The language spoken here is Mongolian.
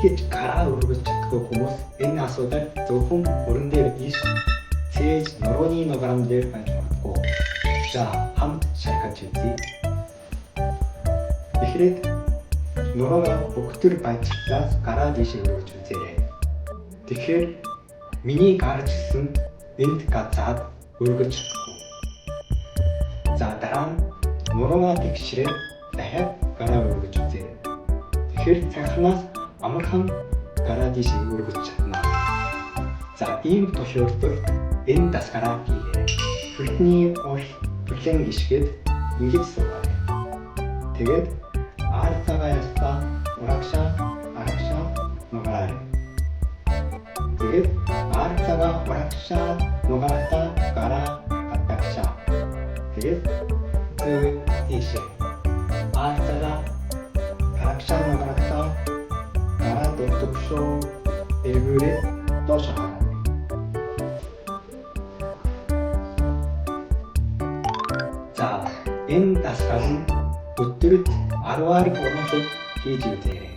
гэж гараа өргөж чаддаг хүмүүс энэ асуудал зөвхөн өрөн дээр биш цээж нурууны нугаран дээр байж магадгүй. За хамт шалгаж үзье. Эхлээд нуруугаа бүгдэр баяжлаас гараа дэше өргөж үзээрэй. Тэгэхээр миний гарч ирсэн энд газаад өргөж чадахгүй. За дараа нь нуруугаа тэгшрээ дахиад гараа өргөж үзээрэй. Тэгэхээр цанхнаас амархан гараа дэше өргөж чадна. За ийм тохиолдолд энэ дасгараа хийгээрэй. Хүртний бүлэн ишгээд ингэж суугаарай. Тэгээд арцагаа ястаа урагшаа нугараарай. Тэгээд арцагаа урагшаа нугаратаа гараа татагшаа. Тэгээд ийшээ арцагаа урагшаа нугаратаа гараа татагшоо эвэрээ доошоо. За энэ дасгал нь өдөрт 10-аар гурамшиг хийж үзээрэй.